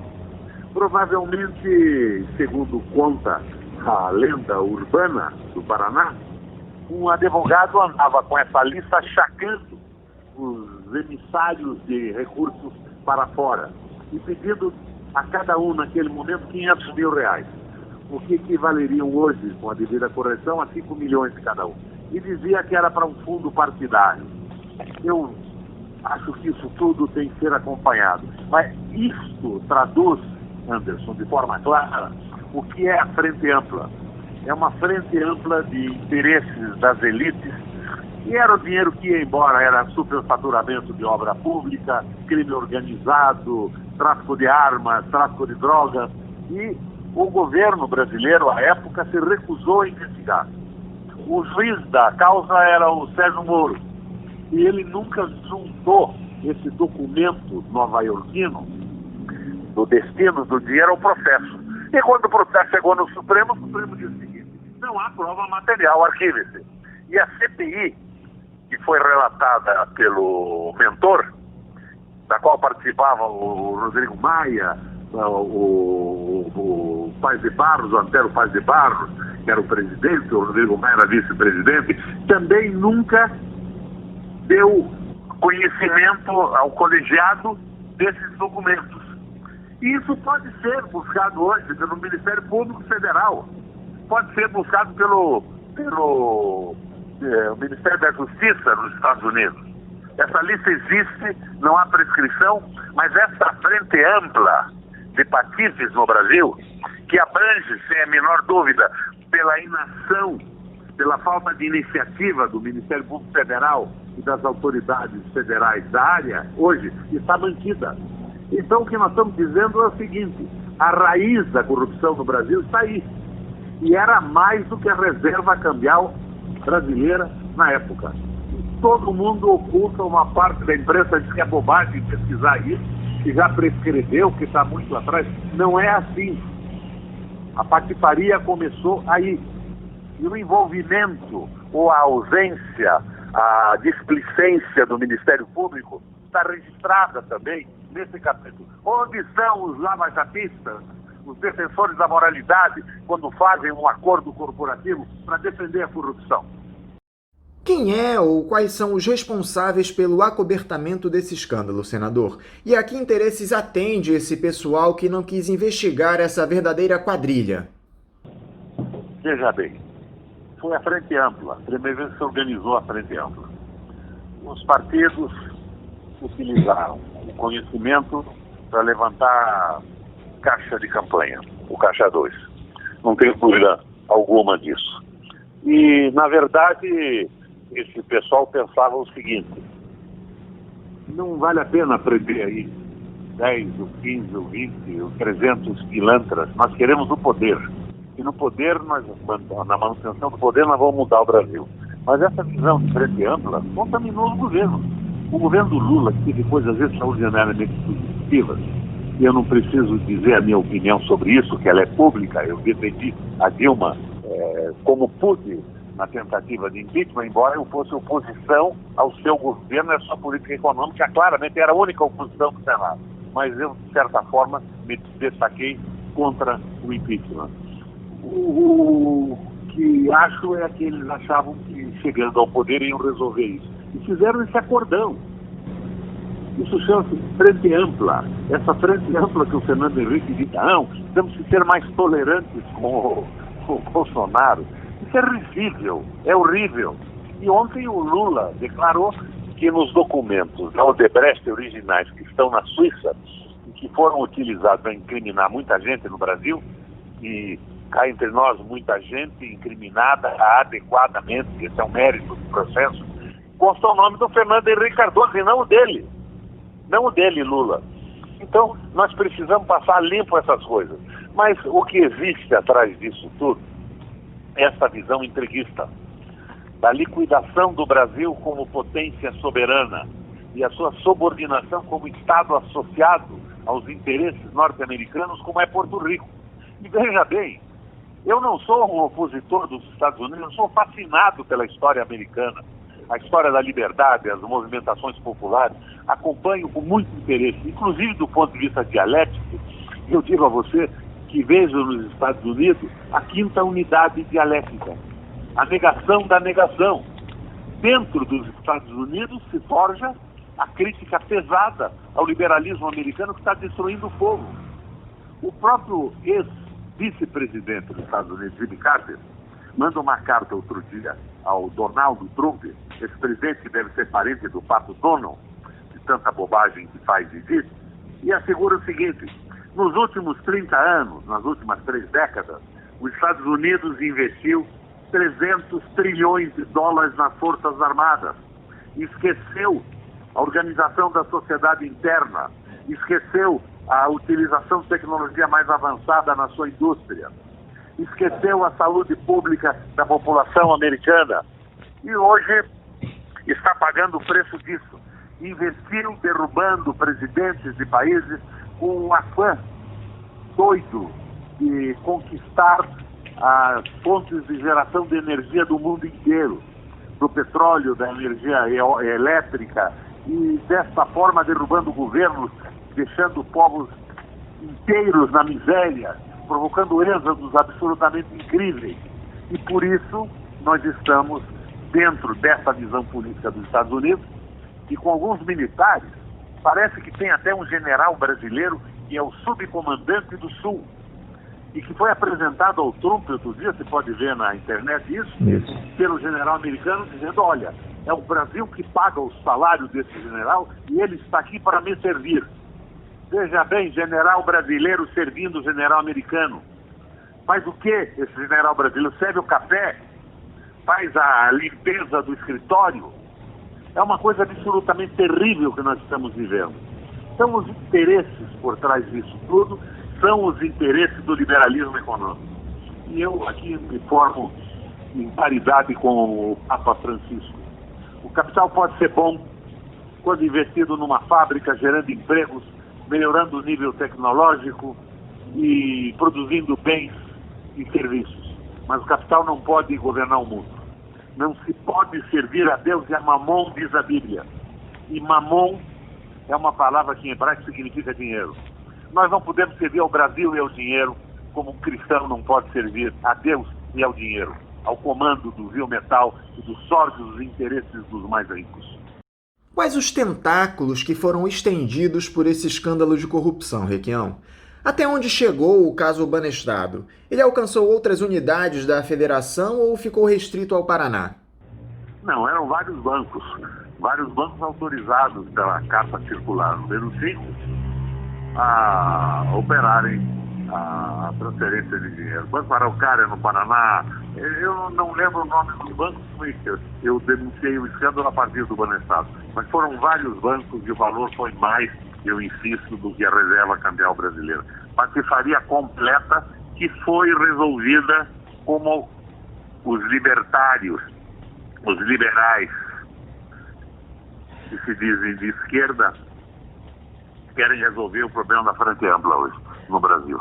Provavelmente, segundo conta a lenda urbana do Paraná, um advogado andava com essa lista achacando os emissários de recursos para fora e pedindo a cada um naquele momento R$500 mil, o que equivaleriam hoje, com a devida correção, a 5 milhões de cada um. E dizia que era para um fundo partidário. Eu acho que isso tudo tem que ser acompanhado. Mas isto traduz, Anderson, de forma clara, o que é a frente ampla. É uma frente ampla de interesses das elites, e era o dinheiro que ia embora, era superfaturamento de obra pública, crime organizado, tráfico de armas, tráfico de drogas, e o governo brasileiro, à época, se recusou a investigar. O juiz da causa era o Sérgio Moro, e ele nunca juntou esse documento nova-iorquino do destino do dinheiro ao processo. E quando o processo chegou no Supremo, o Supremo disse o seguinte: não há prova material, arquive-se. E a CPI, que foi relatada pelo mentor, da qual participavam o Rodrigo Maia, o Paz de Barros, o Antero Paz de Barros, que era o presidente, o Rodrigo Maia era vice-presidente, também nunca deu conhecimento ao colegiado desses documentos. E isso pode ser buscado hoje pelo Ministério Público Federal, pode ser buscado pelo Ministério da Justiça nos Estados Unidos. Essa lista existe, não há prescrição, mas essa frente ampla de patifes no Brasil, que abrange, sem a menor dúvida, pela inação, pela falta de iniciativa do Ministério Público Federal e das autoridades federais da área, hoje está mantida. Então o que nós estamos dizendo é o seguinte: a raiz da corrupção no Brasil está aí. E era mais do que a reserva cambial brasileira na época. Todo mundo oculta, uma parte da imprensa diz que é bobagem pesquisar isso, que já prescreveu, que está muito atrás. Não é assim. A patifaria começou aí. E o envolvimento ou a ausência, a displicência do Ministério Público está registrada também nesse capítulo. Onde estão os lavajatistas, os defensores da moralidade, quando fazem um acordo corporativo para defender a corrupção?
Quem é ou quais são os responsáveis pelo acobertamento desse escândalo, senador? E a que interesses atende esse pessoal que não quis investigar essa verdadeira quadrilha?
Veja bem, foi a Frente Ampla, a primeira vez que se organizou a Frente Ampla. Os partidos utilizaram o conhecimento para levantar caixa de campanha, o Caixa 2. Não tenho dúvida alguma disso. E, na verdade, esse pessoal pensava o seguinte: não vale a pena prender aí 10, ou 15, ou 20, ou 300 pilantras. Nós queremos o poder. E no poder, na manutenção do poder, nós vamos mudar o Brasil. Mas essa visão de frente ampla contaminou o governo. O governo do Lula, que teve coisas extraordinariamente positivas, e eu não preciso dizer a minha opinião sobre isso, que ela é pública. Eu defendi a Dilma como pude na tentativa de impeachment, embora eu fosse oposição ao seu governo e à sua política econômica. Claramente era a única oposição do Senado. Mas eu, de certa forma, me destaquei contra o impeachment. O que acho é que eles achavam que, chegando ao poder, iam resolver isso. E fizeram esse acordão. Isso chama-se frente ampla. Essa frente ampla que o Fernando Henrique diz: não, temos que ser mais tolerantes com o Bolsonaro. Isso é risível, é horrível. E ontem o Lula declarou que nos documentos da Odebrecht originais que estão na Suíça e que foram utilizados para incriminar muita gente no Brasil, e cá entre nós muita gente incriminada adequadamente, esse é o mérito do processo, consta o nome do Fernando Henrique Cardoso e não o dele. Não o dele, Lula. Então, nós precisamos passar limpo essas coisas. Mas o que existe atrás disso tudo é essa visão entreguista da liquidação do Brasil como potência soberana e a sua subordinação como Estado associado aos interesses norte-americanos, como é Porto Rico. E veja bem, eu não sou um opositor dos Estados Unidos, eu sou fascinado pela história americana, a história da liberdade, as movimentações populares, acompanho com muito interesse, inclusive do ponto de vista dialético. Eu digo a você que vejo nos Estados Unidos a quinta unidade dialética, a negação da negação. Dentro dos Estados Unidos se forja a crítica pesada ao liberalismo americano que está destruindo o povo. O próprio ex-vice-presidente dos Estados Unidos, Jimmy Carter, manda uma carta outro dia ao Donald Trump, esse presidente que deve ser parente do Pato Donald, de tanta bobagem que faz e diz, e assegura o seguinte: nos últimos 30 anos, nas últimas 3 décadas, os Estados Unidos investiu 300 trilhões de dólares nas Forças Armadas. Esqueceu a organização da sociedade interna, esqueceu a utilização de tecnologia mais avançada na sua indústria, esqueceu a saúde pública da população americana e hoje está pagando o preço disso. Investiu derrubando presidentes de países com um afã doido de conquistar as fontes de geração de energia do mundo inteiro, do petróleo, da energia elétrica, e desta forma derrubando governos, deixando povos inteiros na miséria, provocando êxodos absolutamente incríveis. E por isso nós estamos dentro dessa visão política dos Estados Unidos, e com alguns militares, parece que tem até um general brasileiro que é o subcomandante do Sul, e que foi apresentado ao Trump outro dia, você pode ver na internet isso, pelo general americano, dizendo: olha, é o Brasil que paga o salário desse general e ele está aqui para me servir. Veja bem, general brasileiro servindo o general americano. Faz o quê esse general brasileiro? Serve o café? Faz a limpeza do escritório? É uma coisa absolutamente terrível que nós estamos vivendo. Então, os interesses por trás disso tudo são os interesses do liberalismo econômico. E eu aqui me formo em paridade com o Papa Francisco. O capital pode ser bom quando investido numa fábrica, gerando empregos, melhorando o nível tecnológico e produzindo bens e serviços. Mas o capital não pode governar o mundo. Não se pode servir a Deus e a Mamon, diz a Bíblia. E Mamon é uma palavra que em hebraico significa dinheiro. Nós não podemos servir ao Brasil e ao dinheiro como um cristão não pode servir a Deus e ao dinheiro, ao comando do vil metal e dos sórdidos interesses dos mais ricos.
Quais os tentáculos que foram estendidos por esse escândalo de corrupção, Requião? Até onde chegou o caso Banestado? Ele alcançou outras unidades da federação ou ficou restrito ao Paraná?
Não, eram vários bancos. vários bancos autorizados pela Carta Circular número 5 a operarem a transferência de dinheiro. Banco Araucária, no Paraná, eu não lembro o nome dos bancos, eu denunciei o escândalo a partir do Banestado, mas foram vários bancos e o valor foi mais, eu insisto, do que a reserva cambial brasileira. Patifaria completa que foi resolvida como os libertários, os liberais, que se dizem de esquerda, querem resolver o problema da frente ampla hoje no Brasil.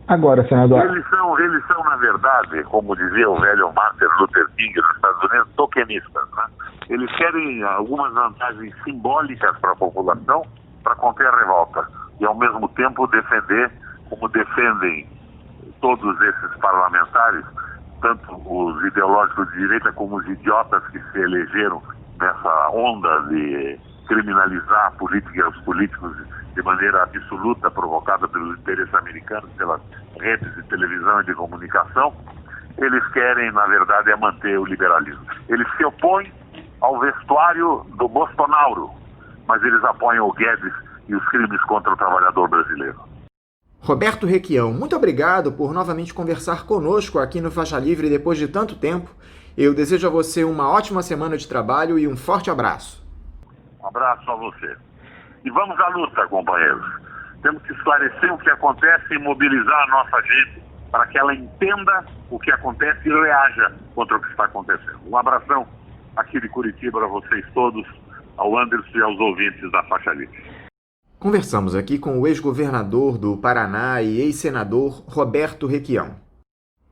Agora, senador...
Eles são, na verdade, como dizia o velho Martin Luther King nos Estados Unidos, tokenistas, né? Eles querem algumas vantagens simbólicas para a população para conter a revolta e, ao mesmo tempo, defender, como defendem todos esses parlamentares, tanto os ideológicos de direita como os idiotas que se elegeram nessa onda de criminalizar os políticos de maneira absoluta, provocada pelos interesses americanos, pelas redes de televisão e de comunicação. Eles querem, na verdade, manter o liberalismo. Eles se opõem ao vestuário do Bolsonaro, mas eles apoiam o Guedes e os crimes contra o trabalhador brasileiro.
Roberto Requião, muito obrigado por novamente conversar conosco aqui no Faixa Livre depois de tanto tempo. Eu desejo a você uma ótima semana de trabalho e um forte abraço.
Um abraço a você. E vamos à luta, companheiros. Temos que esclarecer o que acontece e mobilizar a nossa gente para que ela entenda o que acontece e reaja contra o que está acontecendo. Um abração aqui de Curitiba a vocês todos, ao Anderson e aos ouvintes da Faixa Livre.
Conversamos aqui com o ex-governador do Paraná e ex-senador Roberto Requião.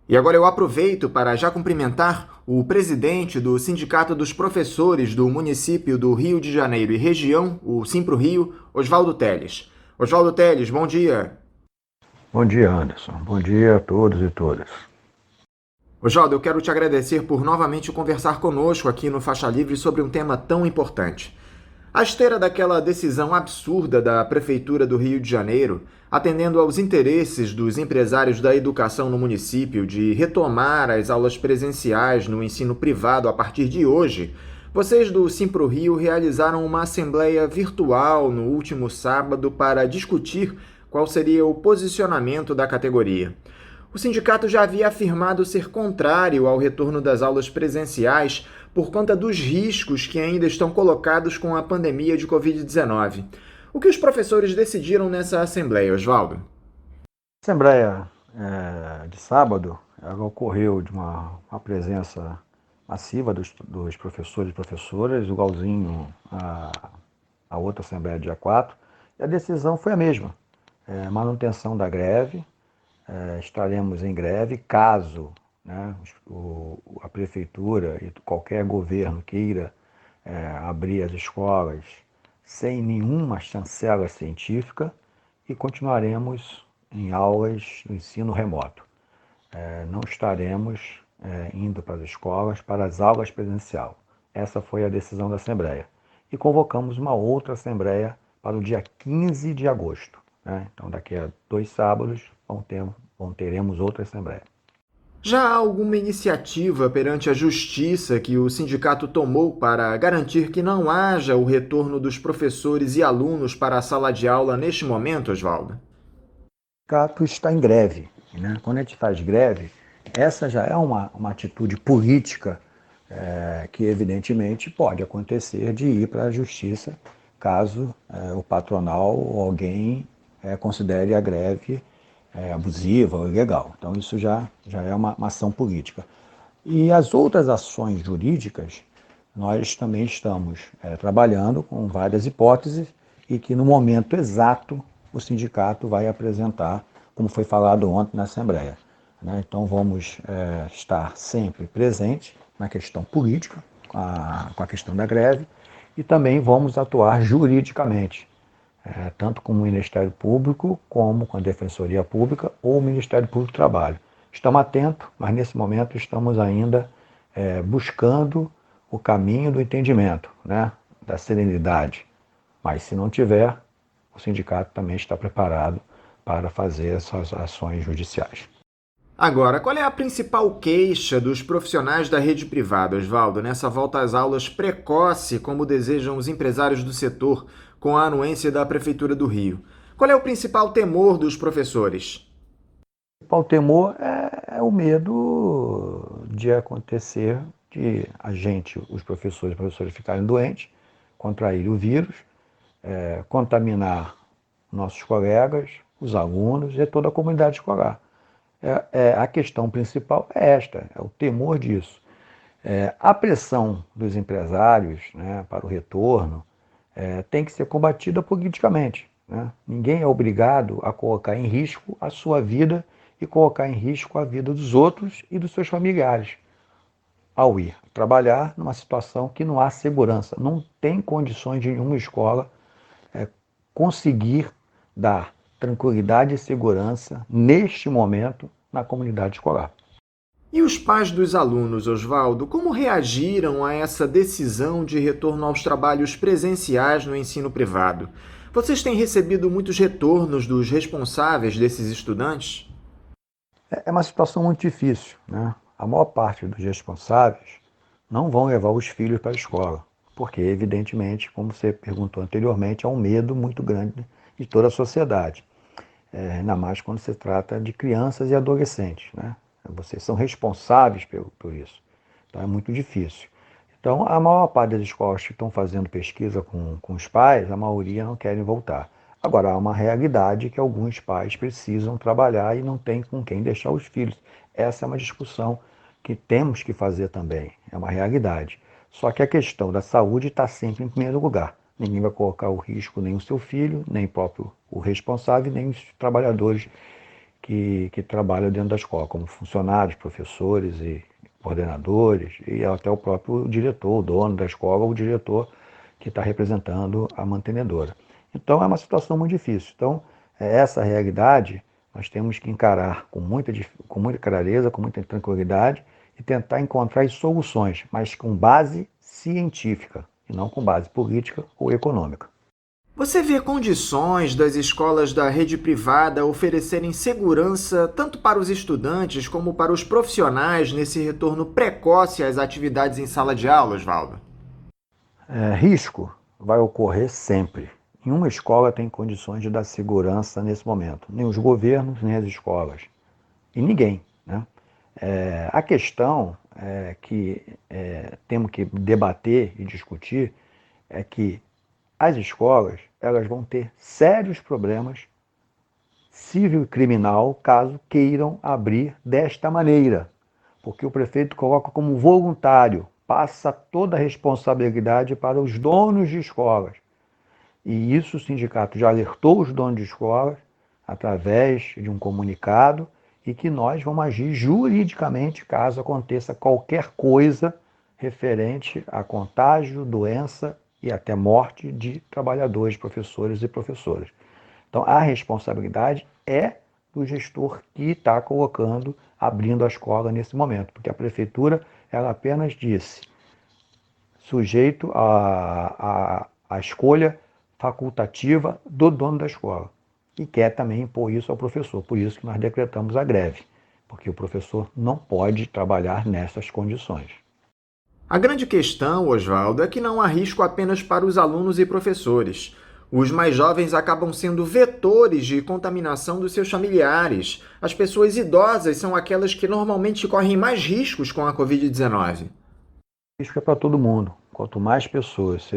E agora eu aproveito para já cumprimentar o presidente do Sindicato dos Professores do município do Rio de Janeiro e região, o Simpro-Rio, Oswaldo Teles. Oswaldo Teles, bom dia.
Bom dia, Anderson. Bom dia a todos e todas.
Oswaldo, eu quero te agradecer por novamente conversar conosco aqui no Faixa Livre sobre um tema tão importante. À esteira daquela decisão absurda da Prefeitura do Rio de Janeiro, atendendo aos interesses dos empresários da educação no município de retomar as aulas presenciais no ensino privado a partir de hoje, vocês do Simpro-Rio realizaram uma assembleia virtual no último sábado para discutir qual seria o posicionamento da categoria. O sindicato já havia afirmado ser contrário ao retorno das aulas presenciais por conta dos riscos que ainda estão colocados com a pandemia de Covid-19. O que os professores decidiram nessa assembleia, Oswaldo?
A assembleia de sábado ela ocorreu de uma presença massiva dos professores e professoras, igualzinho a outra assembleia dia 4, e a decisão foi a mesma, manutenção da greve. Estaremos em greve caso a prefeitura e qualquer governo queira abrir as escolas sem nenhuma chancela científica e continuaremos em aulas no ensino remoto. Não estaremos indo para as escolas para as aulas presencial. Essa foi a decisão da Assembleia. E convocamos uma outra Assembleia para o dia 15 de agosto. Então, daqui a 2 sábados, teremos outra Assembleia.
Já há alguma iniciativa perante a Justiça que o sindicato tomou para garantir que não haja o retorno dos professores e alunos para a sala de aula neste momento, Oswaldo?
O sindicato está em greve. Quando a gente faz greve, essa já é uma atitude política que, evidentemente, pode acontecer de ir para a Justiça caso o patronal ou alguém considere a greve abusiva ou ilegal. Então isso já é uma ação política. E as outras ações jurídicas, nós também estamos trabalhando com várias hipóteses e que no momento exato o sindicato vai apresentar, como foi falado ontem na Assembleia. Então vamos estar sempre presentes na questão política, com a questão da greve, e também vamos atuar juridicamente, tanto com o Ministério Público, como com a Defensoria Pública ou o Ministério Público do Trabalho. Estamos atentos, mas nesse momento estamos ainda buscando o caminho do entendimento, da serenidade. Mas se não tiver, o sindicato também está preparado para fazer essas ações judiciais.
Agora, qual é a principal queixa dos profissionais da rede privada, Oswaldo, nessa volta às aulas precoce, como desejam os empresários do setor, com a anuência da Prefeitura do Rio? Qual é o principal temor dos professores?
O principal temor é o medo de acontecer, de os professores ficarem doentes, contraírem o vírus, contaminar nossos colegas, os alunos e toda a comunidade escolar. A questão principal é esta, é o temor disso. A pressão dos empresários, né, para o retorno tem que ser combatida politicamente, né? Ninguém é obrigado a colocar em risco a sua vida e colocar em risco a vida dos outros e dos seus familiares ao ir trabalhar numa situação que não há segurança. Não tem condições de nenhuma escola conseguir dar tranquilidade e segurança neste momento na comunidade escolar.
E os pais dos alunos, Oswaldo, como reagiram a essa decisão de retorno aos trabalhos presenciais no ensino privado? Vocês têm recebido muitos retornos dos responsáveis desses estudantes?
É uma situação muito difícil, né? A maior parte dos responsáveis não vão levar os filhos para a escola, porque, evidentemente, como você perguntou anteriormente, há um medo muito grande de toda a sociedade. Ainda mais quando se trata de crianças e adolescentes, né? Vocês são responsáveis por isso. Então é muito difícil. Então a maior parte das escolas que estão fazendo pesquisa com os pais, a maioria não querem voltar. Agora há uma realidade que alguns pais precisam trabalhar e não tem com quem deixar os filhos. Essa é uma discussão que temos que fazer também, é uma realidade. Só que a questão da saúde está sempre em primeiro lugar. Ninguém vai colocar o risco nem o seu filho, nem próprio o responsável, nem os trabalhadores que trabalham dentro da escola, como funcionários, professores e coordenadores, e até o próprio diretor, o dono da escola, o diretor que está representando a mantenedora. Então é uma situação muito difícil. Então essa realidade nós temos que encarar com muita clareza, com muita tranquilidade e tentar encontrar as soluções, mas com base científica e não com base política ou econômica.
Você vê condições das escolas da rede privada oferecerem segurança tanto para os estudantes como para os profissionais nesse retorno precoce às atividades em sala de aula, Oswaldo?
Risco vai ocorrer sempre. Nenhuma escola tem condições de dar segurança nesse momento, nem os governos, nem as escolas, e ninguém, né? A questão que temos que debater e discutir é que as escolas elas vão ter sérios problemas civil e criminal caso queiram abrir desta maneira, porque o prefeito coloca como voluntário, passa toda a responsabilidade para os donos de escolas. E isso o sindicato já alertou os donos de escolas através de um comunicado e que nós vamos agir juridicamente caso aconteça qualquer coisa referente a contágio, doença e até morte de trabalhadores, professores e professoras. Então, a responsabilidade é do gestor que está abrindo a escola nesse momento, porque a prefeitura ela apenas disse sujeito à escolha facultativa do dono da escola e quer também impor isso ao professor. Por isso que nós decretamos a greve, porque o professor não pode trabalhar nessas condições.
A grande questão, Oswaldo, é que não há risco apenas para os alunos e professores. Os mais jovens acabam sendo vetores de contaminação dos seus familiares. As pessoas idosas são aquelas que normalmente correm mais riscos com a Covid-19.
O risco é para todo mundo. Quanto mais pessoas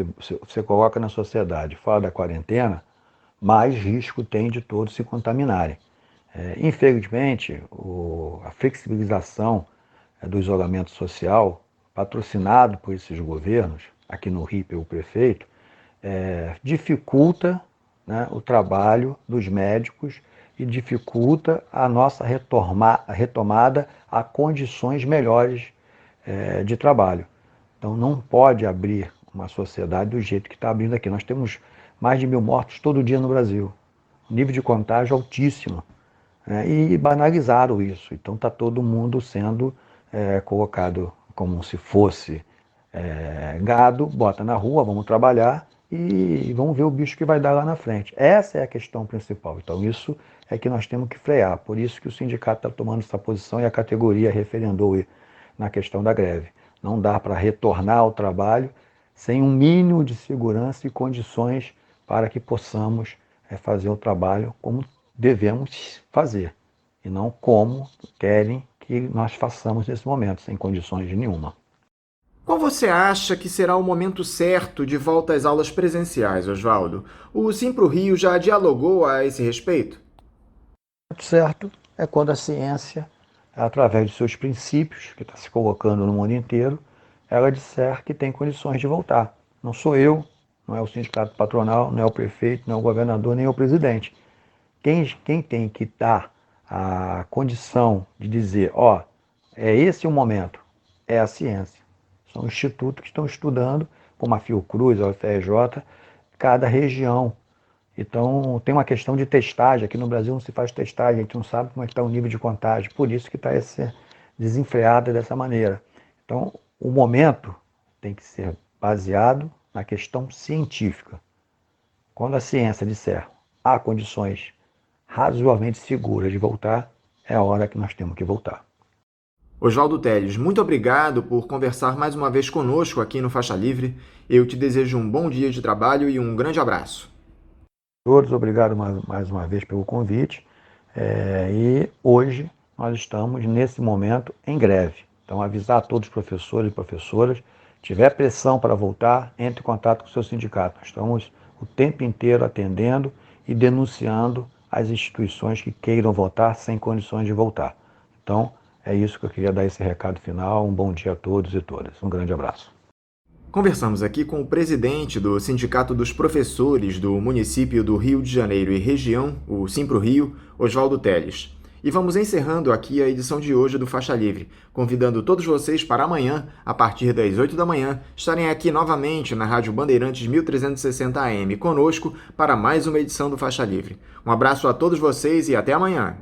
você coloca na sociedade fora da quarentena, mais risco tem de todos se contaminarem. Infelizmente, a flexibilização do isolamento social, patrocinado por esses governos, aqui no Rio pelo prefeito, dificulta, né, o trabalho dos médicos e dificulta a nossa retomada a condições melhores de trabalho. Então não pode abrir uma sociedade do jeito que está abrindo aqui. Nós temos mais de 1.000 mortos todo dia no Brasil, nível de contágio altíssimo, né, e banalizaram isso. Então está todo mundo sendo colocado como se fosse gado, bota na rua, vamos trabalhar, e vamos ver o bicho que vai dar lá na frente. Essa é a questão principal. Então isso é que nós temos que frear. Por isso que o sindicato está tomando essa posição e a categoria referendou na questão da greve. Não dá para retornar ao trabalho sem um mínimo de segurança e condições para que possamos fazer o trabalho como devemos fazer, e não como querem que nós façamos nesse momento, sem condições nenhuma.
Qual você acha que será o momento certo de volta às aulas presenciais, Oswaldo? O Simpro-Rio já dialogou a esse respeito?
O certo é quando a ciência, através de seus princípios, que está se colocando no mundo inteiro, ela disser que tem condições de voltar. Não sou eu, não é o sindicato patronal, não é o prefeito, não é o governador, nem o presidente. Quem tem que dar a condição de dizer, é esse o momento, é a ciência. São institutos que estão estudando, como a Fiocruz, a UFRJ, cada região. Então, tem uma questão de testagem. Aqui no Brasil não se faz testagem, a gente não sabe como é que está o nível de contágio. Por isso que está desenfreada dessa maneira. Então, o momento tem que ser baseado na questão científica. Quando a ciência disser há condições razoavelmente seguras de voltar, é a hora que nós temos que voltar.
Oswaldo Telles, muito obrigado por conversar mais uma vez conosco aqui no Faixa Livre. Eu te desejo um bom dia de trabalho e um grande abraço.
Todos, obrigado mais uma vez pelo convite. E hoje nós estamos, nesse momento, em greve. Então, avisar a todos os professores e professoras, tiver pressão para voltar, entre em contato com o seu sindicato. Nós estamos o tempo inteiro atendendo e denunciando as instituições que queiram voltar sem condições de voltar. Então, é isso que eu queria dar esse recado final. Um bom dia a todos e todas. Um grande abraço.
Conversamos aqui com o presidente do Sindicato dos Professores do município do Rio de Janeiro e região, o Simpro-Rio, Oswaldo Telles. E vamos encerrando aqui a edição de hoje do Faixa Livre, convidando todos vocês para amanhã, a partir das 8 da manhã, estarem aqui novamente na Rádio Bandeirantes 1360 AM conosco para mais uma edição do Faixa Livre. Um abraço a todos vocês e até amanhã!